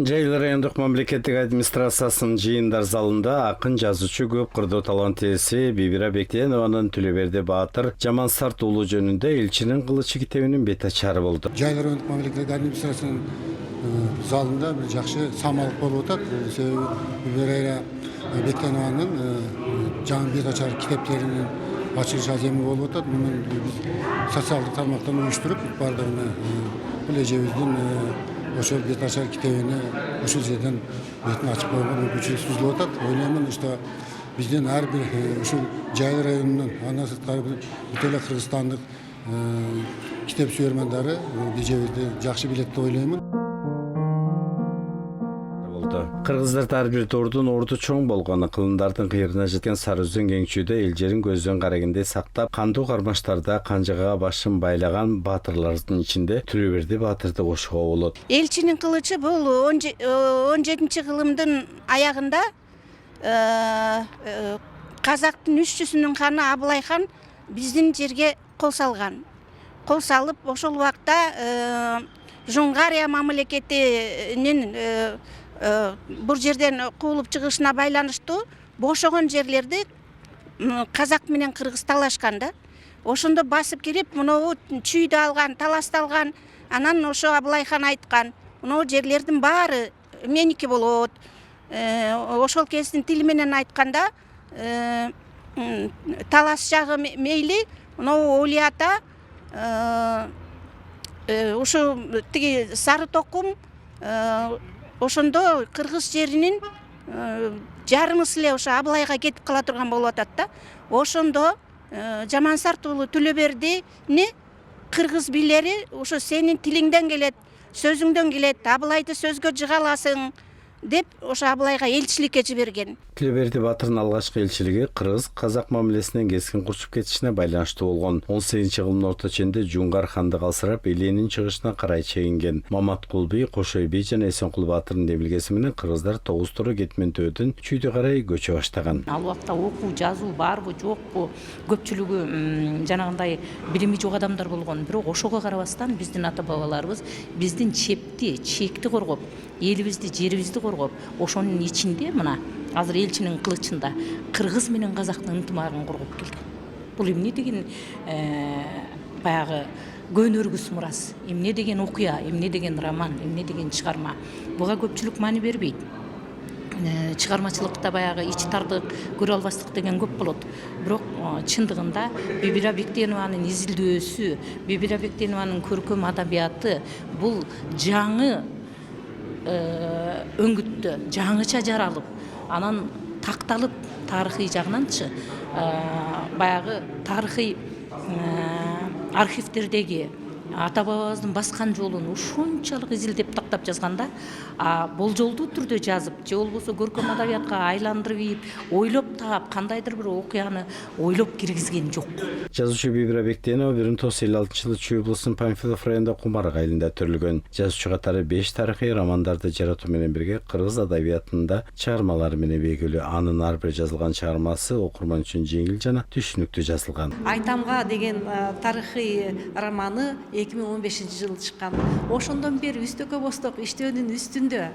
Жайыл райондук мамлекеттик администрациясынын жыйындар залында акын жазуучу көп кырдуу талант ээси Бибира Бектенованын Түлөберди Баатыр Жаман Сарт уулу жөнүндө элчинин кылычы китебинин бет ачары болду. Жайыл райондук мамлекеттик администрациясынын залында бир жакшы самалык болуп атат. Себеби Бибира Бектенованын жаңы бет ачар китептеринин ачылыш аземи болуп атат. Муну биз социалдык тармактан уюштуруп бардыгына бул эжебиздин ошол бет ачар китебине ушул жерден бетин ачып койгонго мүмкүнчүлүк түзүлүп атат. Ойлоймун, что биздин ар бир ушул Жайыл районунун андан сырткары бүт эле кыргызстандык китеп сүйөрмандары эжебизди жакшы билет деп ойлоймун. Кыргыздар ар бир тордун орду чоң болгону, кылымдардын кыйырына жеткен сары өзөн кеңчүүдө элжерин көздөн карагенде сактап, кандуу кармаштарда канжыгага башын байлаган баатырлардын ичинде Түлөберди Баатырды кошууга болот. Элчинин кылычы бул 17-кылымдын аягында казактын 300-сүнүн ханы Абылай хан биздин жерге кол салган. Кол салып, ошол убакта Жунгария мамлекетинин бул жерден куулуп чыгышына байланыштуу бошогон жерлерди казак менен кыргыз талашкан да. Ошондо басып кирип, мынау чүйдү алган, таласталган. Анан ошо Абылай хан айткан, мынау жерлердин баары меники болот. Ошол кездин тили менен айтканда, талас жагы мейли, мынау Оли ата ушу тиги Сары Токум ошондо кыргыз жеринин жарымыс эле ошо Абылайга кетип кала турган болуп атат да. Ошондо Жаман Сарт уулу Түлөбердини кыргыз бийлери ошо сенин тилиңден келет, сөзүңдөн келет, Абылайды сөзгө жыга аласың деп ошо Абылайга элчиликке жиберген. Түлөберди Баатырдын алгачкы элчилиги кыргыз-казак мамилесинен кескин курчуп кетишине байланыштуу болгон. 18-кылымдын орто ченинде Жунгар ханды калсырап, Эленин чыгышына карай чегинген. Маматкул би, Кошой би жана Эсенкул Баатырдын демилгеси менен кыргыздар 9 туру кетментөөдөн чүйдү карай көчө баштаган. Ал убакта окуу, жазуу барбы, жокпу, көпчүлүгү жанагындай билими жок адамдар болгон. Бирок ошого карабастан биздин ата бабаларыбыз биздин чекти коргоп, элибизди, жерибизди коргоп, ошонун ичинде мына азыр элчинин кылычында кыргыз менен казактын ынтымагын коргоп келди. Бул эмне деген баягы көнөргүс мурас, эмне деген окуя, эмне деген роман, эмне деген чыгарма. Буга көпчүлүк маани бербейт. Чыгармачылыкта баягы ичи тардык, көрө албастык деген көп болот. Бирок чындыгында Бибира Бектенованын изилдөөсү, Бибира Бектенованын көркөм адабияты бул жаңы өңгүттө, жаңыча жаралып, анан такталып тарыхый жагынанчы баягы тарыхый архивтердеги ата бабабыздын баскан жолун ушунчалык изилдеп тактап жазганда, болжолдуу түрдө жазып, же болбосо көркөм адабиятка айландырып ийип, ойлоп таап, кандайдыр бир окуяны ойлоп киргизген жок. Жазуучу Бибира Бектенова 1956-жылы Чүй облусунун Панфилов районунда Кумарык айылында төрөлгөн. Жазуучу катары 5 тарыхый романдарды жаратуу менен бирге кыргыз адабиятында чыгармалары менен белгилүү. Анын ар бир жазылган чыгармасы окурман үчүн жеңил жана түшүнүктүү жазылган. Айтамга деген тарыхый романы 2015-жылы чыккан. Ошондон бери үстөккө босток иштөөнүн үстүндө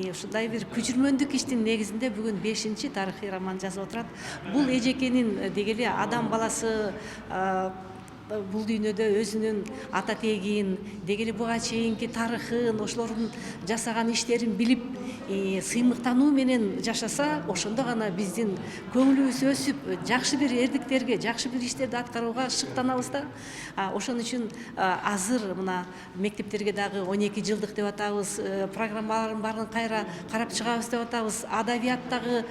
ушундай бир күчүрмөндүк иштин негизинде бүгүн 5-чи тарыхый роман жазып отурат. Бул эжекенин дегеле адам баласы бул дүйнөдө өзүнүн ата тегин, дегеле буга чейинки тарыхын, ошолордун жасаган иштерин билип, сыймыктануу менен жашаса, ошондо гана биздин көңүлүбүз өсүп, жакшы бир эрдиктерге, жакшы бир иштерди аткарууга шыктанабыз да. Ошон үчүн азыр мына мектептерге дагы 12 жылдык деп атабыз, программалардын баарын кайра карап чыгабыз деп атабыз. Адабияттагы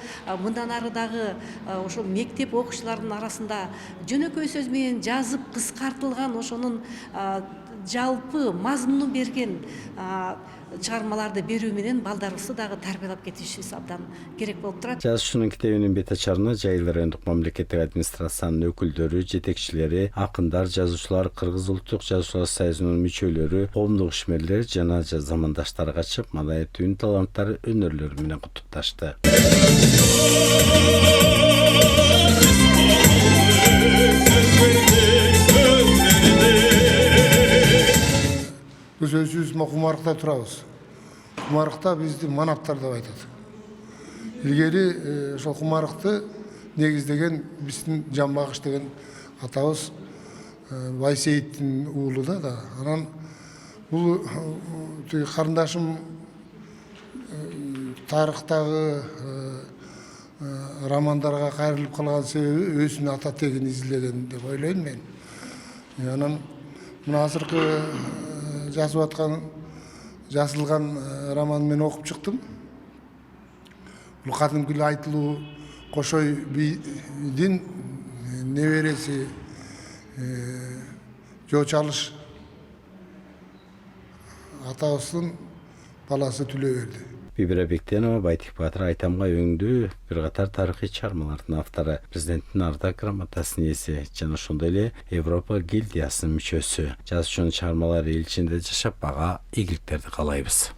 мындан ары дагы ошо мектеп окуучуларынын арасында жөнөкөй сөз менен жазып кыскартылган ошонун жалпы мазмуну берген чыгармаларды берүү менен балдарыбызды дагы тарбиялап кетишибиз абдан керек болуп турат. Жазуучунун китебинин бет ачарына Жайыл райондук мамлекеттик администрациянын өкүлдөрү, жетекчилери, акындар, жазуучулар, Кыргыз улуттук жазуучулар союзунун мүчөлөрү, коомдук ишмерлер жана замандаштары катышып, маданият таланттары өнөрлөрү менен куттукташты. биз кумарыкта турабыз. Кумарыкта бизди манаттар деп айтат. Илгери ошол кумарыкты негиздеген биздин Жамбагыш деген атабыз Байсейиттин уулу да. Анан бул карындашым тарыхтагы романдарга кайрылып калган себеби өзүнүн ата тегин изилеген деп ойлойм мен. Анан мына азыркы жазылган роман мен окуп чыктым. Бул кадимки эле айтылуу Кошой бийдин небереси Жоо Чалыш атабыздын баласы Түлөберди. Бибира Бектенова Байтик Батыр айтамга өңдүү бир катар тарыхый чыгармалардын автору, президенттин Ардак грамотасынын ээси жана ошондой эле Европа гильдиясынын мүчөсү. Жазуучунун чыгармалары эл ичинде жашап, ага ийгиликтерди каалайбыз.